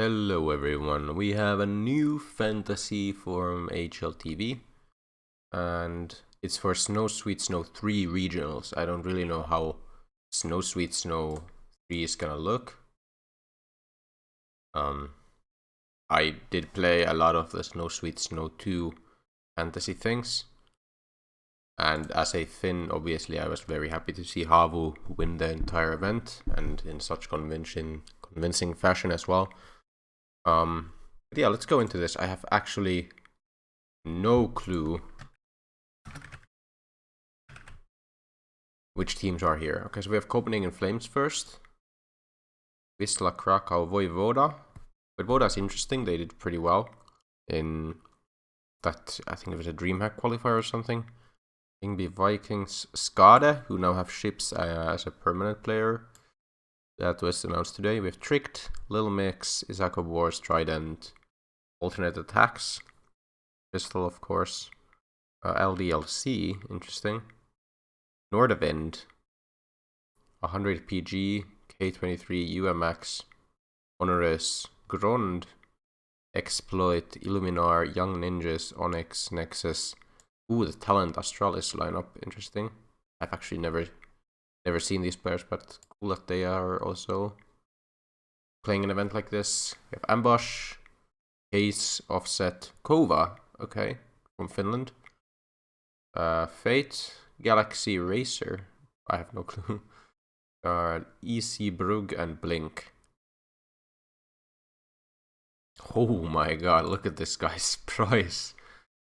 Hello everyone, we have a new fantasy from HLTV and it's for Snow Sweet Snow 3 regionals. I don't really know how Snow Sweet Snow 3 is gonna look. I did play a lot of the Snow Sweet Snow 2 fantasy things, and as a Finn, obviously I was very happy to see Havu win the entire event and in such convincing fashion as well. But yeah, let's go into this. I have actually no clue which teams are here. Okay, so we have Copenhagen Flames first. Wisla Krakow Voivoda. Voivoda is interesting. They did pretty well in that, I think it was a DreamHack qualifier or something. Ingby Vikings Skade, who now have ships as a permanent player. That was announced today. We have Tricked, Little Mix, Isako Wars, Trident, Alternate Attacks, Pistol, of course. LDLC, interesting. Nordavind, 100 PG, K23, UMX, Honoris, Grond, Exploit, Illuminar, Young Ninjas, Onyx, Nexus. Ooh, the Talent Astralis lineup, interesting. I've actually never seen these players, but cool that they are also playing an event like this. We have Ambush, Case, Offset, Kova, okay, from Finland. Fate, Galaxy Racer, I have no clue. EC Brug and Blink. Oh my god, look at this guy's price.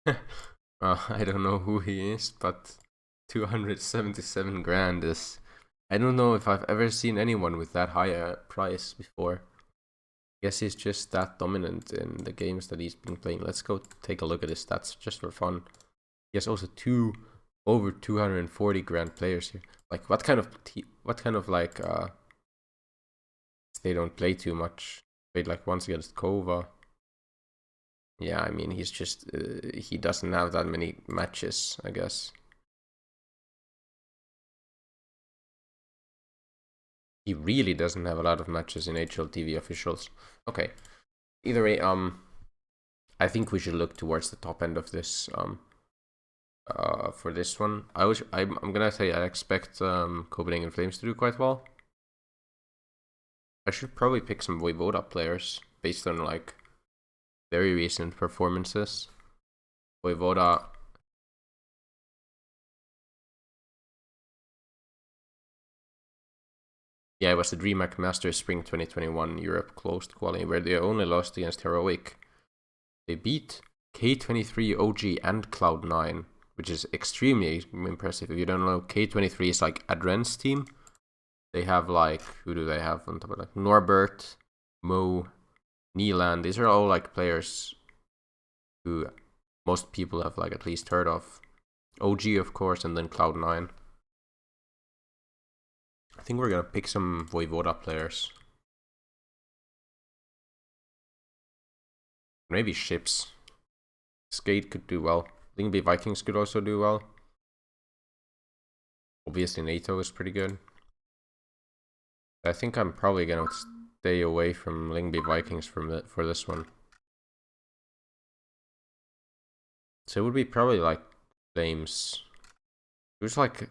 I don't know who he is, but 277 grand is... I don't know if I've ever seen anyone with that high a price before. I guess he's just that dominant in the games that he's been playing. Let's go take a look at his stats just for fun. He has also over 240 grand players here. Like, what kind of like they don't play too much. Played like once against Kova. Yeah, I mean, he's just he doesn't have that many matches, I guess. He really doesn't have a lot of matches in HLTV officials. Okay. Either way, I think we should look towards the top end of this for this one. I'm gonna say I expect Copenhagen Flames to do quite well. I should probably pick some Voivoda players based on like very recent performances. Voivoda. Yeah, it was the DreamHack Masters Spring 2021 Europe closed quality where they only lost against Heroic. They beat K23, OG, and Cloud9, which is extremely impressive. If you don't know, K23 is like Adren's team. They have like, who do they have on top of like Norbert, Mo, Neeland. These are all like players who most people have like at least heard of. OG, of course, and then Cloud9. I think we're gonna pick some Voivoda players. Maybe ships. Skate could do well. Lingby Vikings could also do well. Obviously NATO is pretty good. I think I'm probably gonna stay away from Lingby Vikings for this one. So it would be probably like Flames. There's like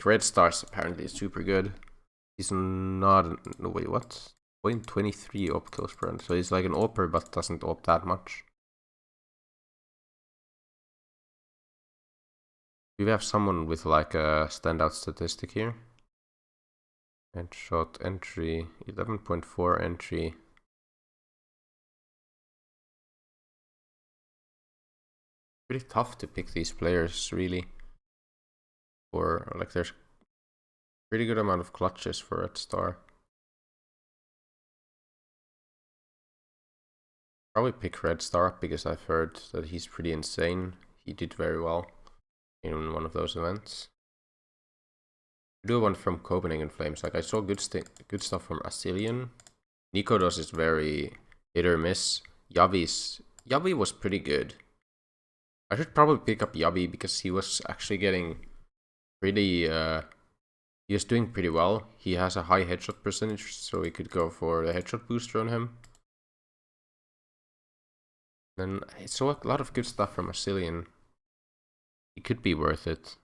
Red Stars apparently is super good. He's not... No, wait, what? 0.23 op close per run. So he's like an opper but doesn't op that much. Do we have someone with like a standout statistic here? Headshot entry, 11.4 entry. Pretty tough to pick these players, really. Or like there's pretty good amount of clutches for Red Star. Probably pick Red Star because I've heard that he's pretty insane. He did very well in one of those events. I do one from Copenhagen Flames. Like I saw good stuff from Asilian. Nikodos is very hit or miss. Yavi was pretty good. I should probably pick up Yavi because he was actually getting pretty he was doing pretty well. He has a high headshot percentage, so we could go for the headshot booster on him. Then I saw a lot of good stuff from Asilian. It could be worth it.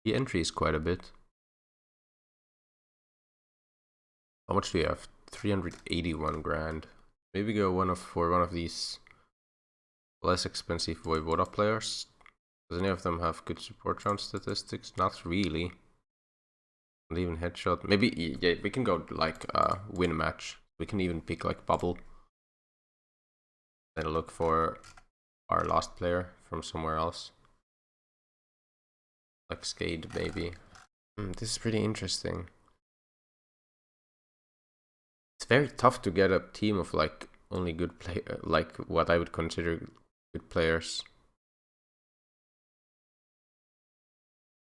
The entry is quite a bit. How much do you have? 381 grand. Maybe go for one of these less expensive Voivoda players. Does any of them have good support round statistics? Not really. Not even headshot. Maybe, yeah, we can go like win match. We can even pick like bubble. Then look for our last player from somewhere else. Like Skade maybe. This is pretty interesting. It's very tough to get a team of like only good like what I would consider good players.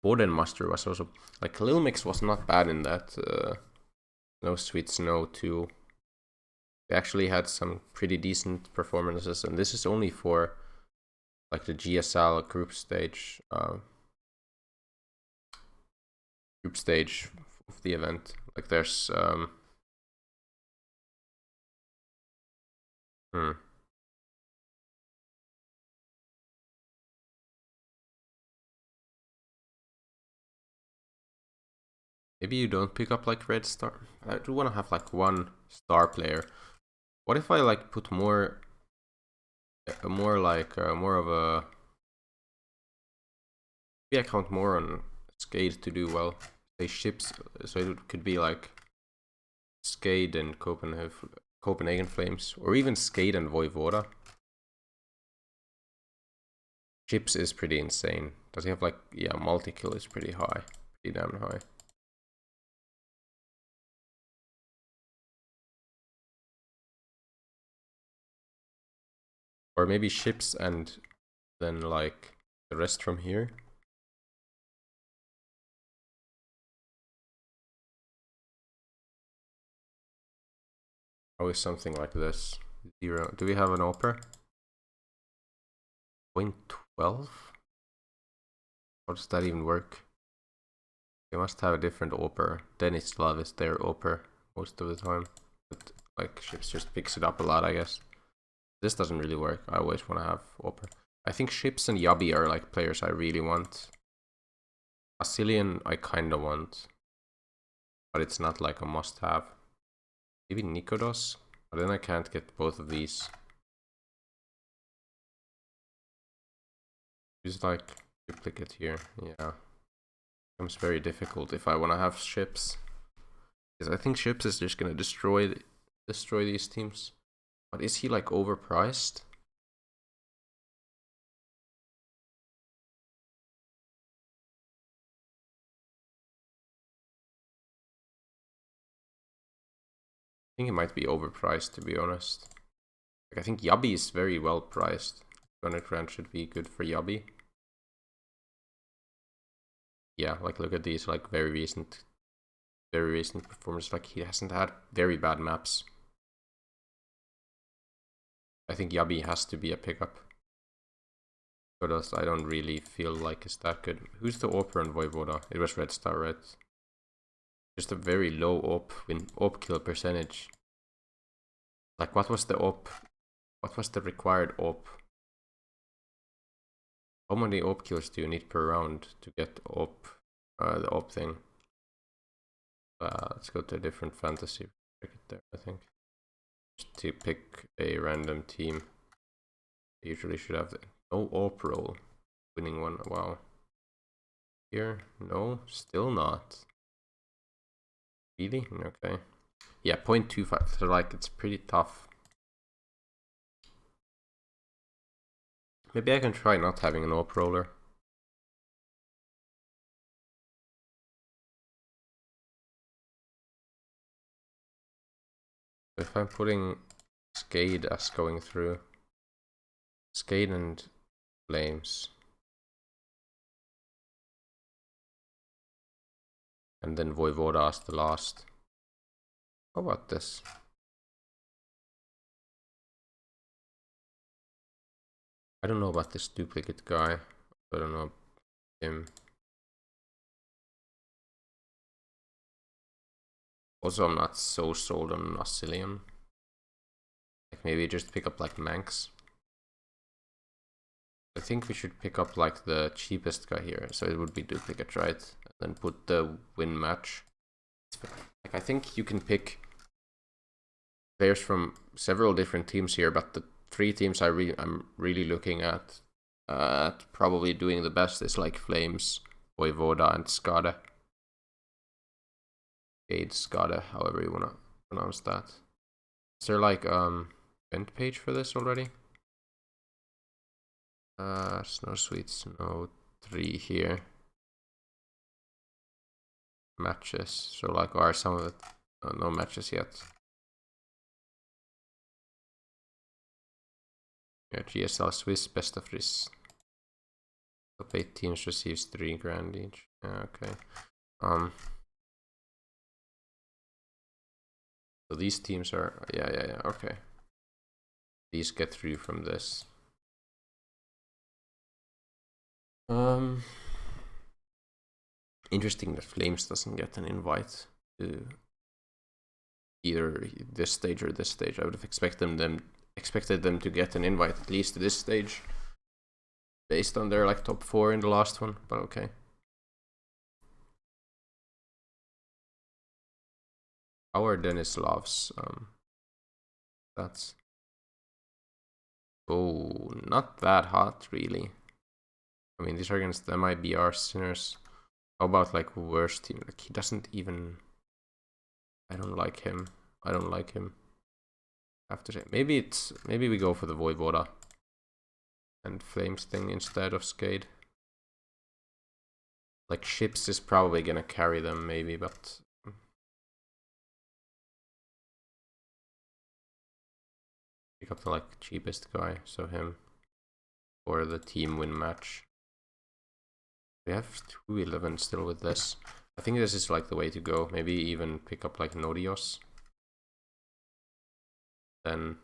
Bodenmaster was also like Lil Mix was not bad in that. No Sweet Snow 2. They actually had some pretty decent performances, and this is only for like the GSL group stage of the event. Like there's maybe you don't pick up like red star. I do want to have like one star player. What if I like put more of a, maybe I count more on Skade to do well. Say ships, so it could be like Skade and Copenhagen Flames, or even Skade and Voivoda. Chips is pretty insane. Does he have like, yeah, multi-kill is pretty high. Pretty damn high. Or maybe ships and then like the rest from here. Always something like this. 0. Do we have an opera? 0.12? How does that even work? They must have a different opera. Denislav is their opera most of the time. But like ships just picks it up a lot, I guess. This doesn't really work. I always want to have opera. I think ships and Yabi are like players I really want. Asilian I kinda want. But it's not like a must have. Maybe Nikodos? But then I can't get both of these. Just like duplicate here, yeah. Becomes very difficult if I want to have ships. Because I think ships is just gonna destroy these teams. But is he like overpriced? I think he might be overpriced, to be honest. Like, I think Yabi is very well priced. 200 grand should be good for Yabi. Yeah, like look at these like very recent performances. Like he hasn't had very bad maps. I think Yabi has to be a pickup. But I don't really feel like it's that good. Who's the Opera and Voivoda? It was Red Star, right? Just a very low op kill percentage. Like what was the required op? How many op kills do you need per round to get the op thing? Let's go to a different fantasy. Check it there, I think. Just to pick a random team. I usually should have no op roll. Winning one, wow. Here, no, still not. Really? Okay. Yeah, 0.25, so like it's pretty tough. Maybe I can try not having an op roller. If I'm putting Skade as going through, Skade and Flames, and then Voivoda as the last. How about this? I don't know about this duplicate guy. I don't know him. Also, I'm not so sold on Oscillion. Like, maybe just pick up like Manx. I think we should pick up like the cheapest guy here, so it would be duplicate, right? And then put the win match. Like, I think you can pick players from several different teams here, but the 3 teams I'm really looking at probably doing the best is like Flames, Voivoda, and Skade. Skade, however you wanna pronounce that. Is there like event page for this already? Snow Sweet Snow 3 here. Matches. So like, are some of it? No matches yet. Yeah, GSL Swiss best of this. Top 8 teams receives 3 grand each. Yeah, okay. So these teams are yeah, okay. These get through from this. Interesting that Flames doesn't get an invite to either this stage or this stage. I would have expected them to get an invite at least to this stage, based on their like top 4 in the last one. But okay. How are Denislav's that's not that hot really. I mean, these are against the MIBR sinners. How about like worst team? Like, he doesn't even. I don't like him. I have to say, maybe we go for the Voivoda and Flames thing instead of Skade. Like, Ships is probably gonna carry them, maybe, but pick up the like cheapest guy, so him, for the team win match. We have 211 still with this. I think this is like the way to go. Maybe even pick up like Nodios. Then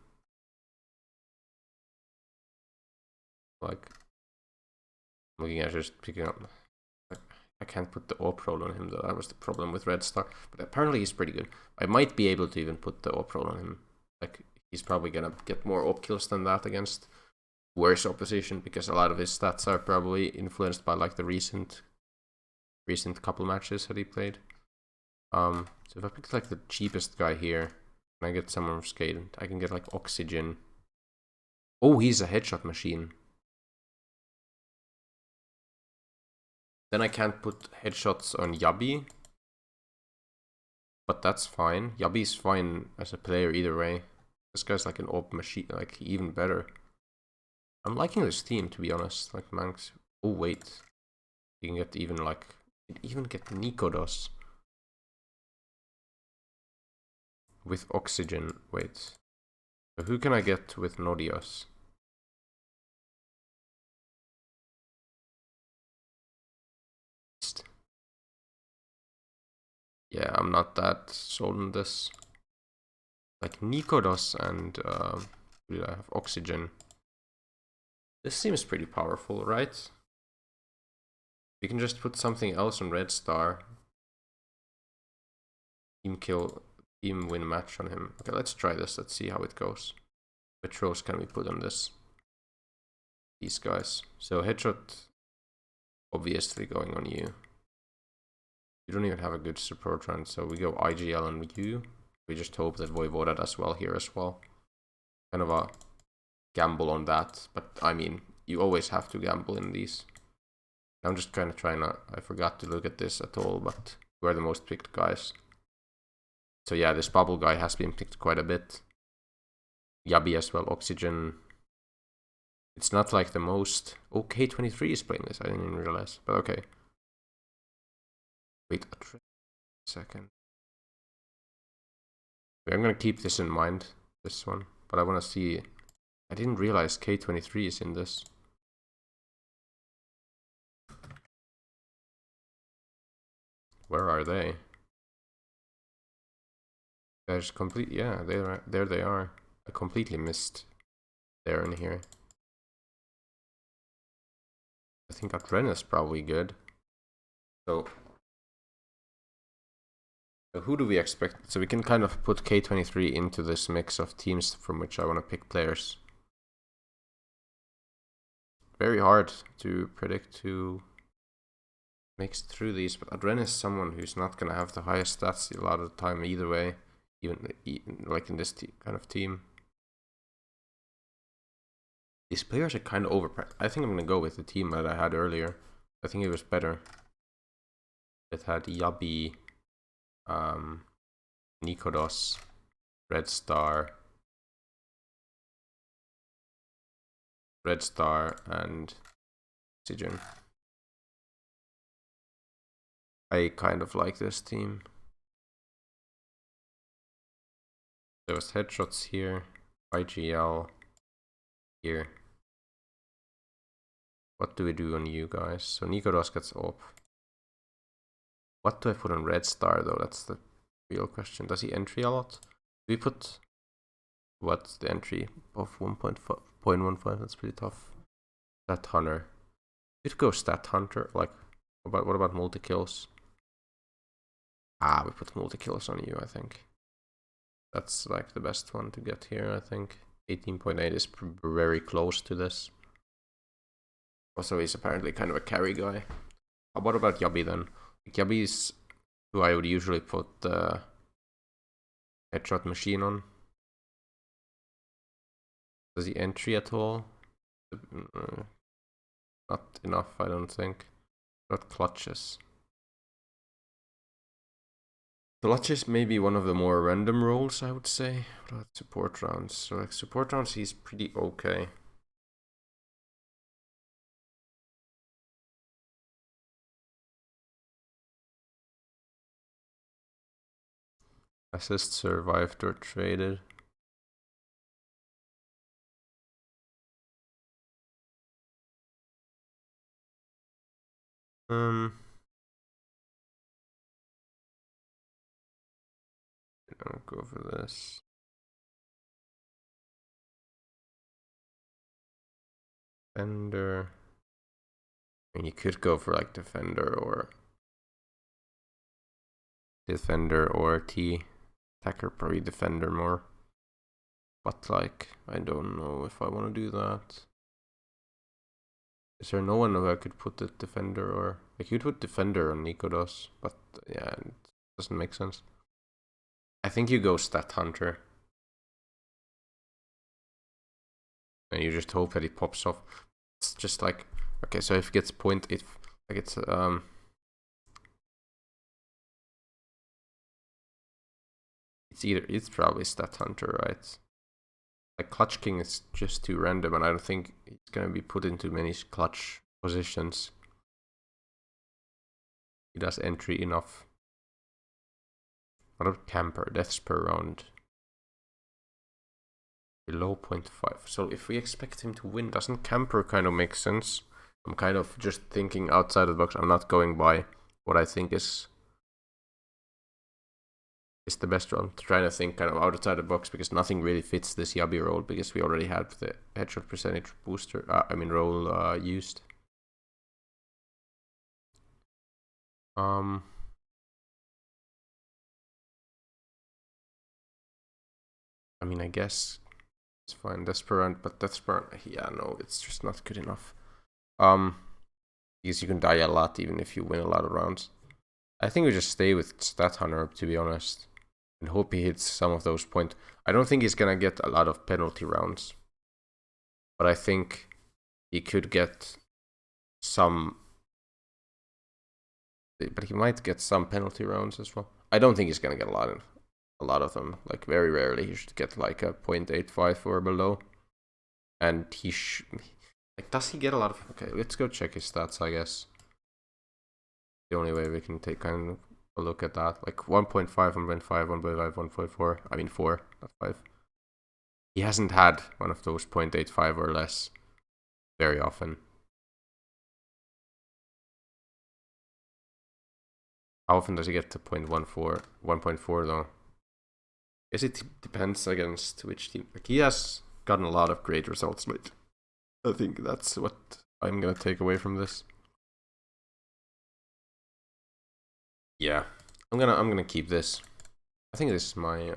like, looking at just picking up. I can't put the AWP roll on him though. That was the problem with Red Star. But apparently he's pretty good. I might be able to even put the AWP roll on him. Like, he's probably gonna get more AWP kills than that against worse opposition, because a lot of his stats are probably influenced by like the recent couple matches that he played. So if I pick like the cheapest guy here, and I get someone from Skade, I can get like Oxygen. Oh, he's a headshot machine. Then I can't put headshots on Yabi, but that's fine. Yabi's fine as a player either way. This guy's like an AWP machine, like even better. I'm liking this team, to be honest. Like, Manx. Oh wait, you can get even like, get Nikodos with Oxygen. Wait, so who can I get with Nodios? Yeah, I'm not that sold on this. Like, Nikodos and do I have Oxygen? This seems pretty powerful, right? We can just put something else on Red Star. Team win match on him. Okay, let's try this. Let's see how it goes. Which roles can we put on this? These guys. So headshot, obviously going on you. You don't even have a good support run, so we go IGL on you. We just hope that Voivoda does well here as well. Kind of a gamble on that, but I mean, you always have to gamble in these. I'm just kind of trying to. I forgot to look at this at all, but who are the most picked guys? So yeah, this bubble guy has been picked quite a bit. Yabi as well, Oxygen. It's not like the most. Oh, K23 is playing this. I didn't even realize, but okay. Wait a second. I'm gonna keep this in mind, this one, but I want to see. I didn't realize K23 is in this. Where are they? There's complete. Yeah, there they are. I completely missed. They're in here. I think Atren is probably good. So So who do we expect? So we can kind of put K23 into this mix of teams from which I want to pick players. Very hard to predict who makes it through these, but Adren is someone who's not going to have the highest stats a lot of the time either way, even like in this kind of team. These players are kind of overpriced. I think I'm going to go with the team that I had earlier. I think it was better. It had Yabi, Nikodos, Red Star, and Oxygen. I kind of like this team. There was headshots here, IGL here. What do we do on you guys? So Nikodos gets up. What do I put on Red Star though? That's the real question. Does he entry a lot? Do we put what's the entry of 1.15? That's pretty tough. Stat Hunter. We'd go Stat Hunter. Like, what about multi kills? We put multi kills on you. I think that's like the best one to get here. I think 18.8 is very close to this. Also, he's apparently kind of a carry guy. What about Yabi then? Yabi is who I would usually put the headshot machine on. Does he entry at all? Not enough, I don't think. Not clutches. Clutches may be one of the more random roles, I would say. What about support rounds? So like support rounds, he's pretty okay. Assist survived or traded. I'll go for this. Defender. I mean, you could go for like defender or T. Attacker, probably defender more. But like, I don't know if I want to do that. Is there no one who I could put the defender or... I could put defender on Nikodos, but yeah, it doesn't make sense. I think you go Stat Hunter. And you just hope that he pops off. It's just like... Okay, so if it gets 0.8... Like it's... It's probably Stat Hunter, right? Like Clutch King is just too random, and I don't think he's gonna be put into many clutch positions. He does entry enough. What about Camper? Deaths per round. Below 0.5. So if we expect him to win, doesn't Camper kind of make sense? I'm kind of just thinking outside of the box. I'm not going by what I think is the best one. Trying to think kind of outside the box because nothing really fits this Yabi role because we already had the headshot percentage booster, role used. I mean, I guess it's fine. Desperant, but Desperant, yeah, no, it's just not good enough. Because you can die a lot even if you win a lot of rounds. I think we just stay with Stat Hunter, to be honest, and hope he hits some of those points. I don't think he's gonna get a lot of penalty rounds, but I think he could get some. But he might get some penalty rounds as well. I don't think he's gonna get a lot of them. Like very rarely, he should get like a 0.85 or below. And he like, does he get a lot of? Okay, let's go check his stats. I guess the only way we can take kind of a look at that, like 1.5, 1.5, 1.5, 1.4. I mean 4, not 5. He hasn't had one of those 0.85 or less very often. How often does he get to 0.14, 1.4 though? I guess it depends against which team. Like he has gotten a lot of great results lately. I think that's what I'm gonna take away from this. Yeah, I'm gonna keep this. I think this is my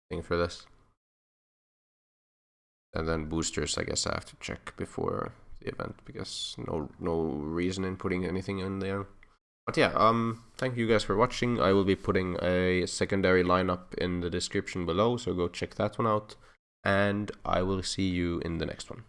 thing for this. And then boosters, I guess I have to check before the event because no reason in putting anything in there. But yeah, thank you guys for watching. I will be putting a secondary lineup in the description below, so go check that one out. And I will see you in the next one.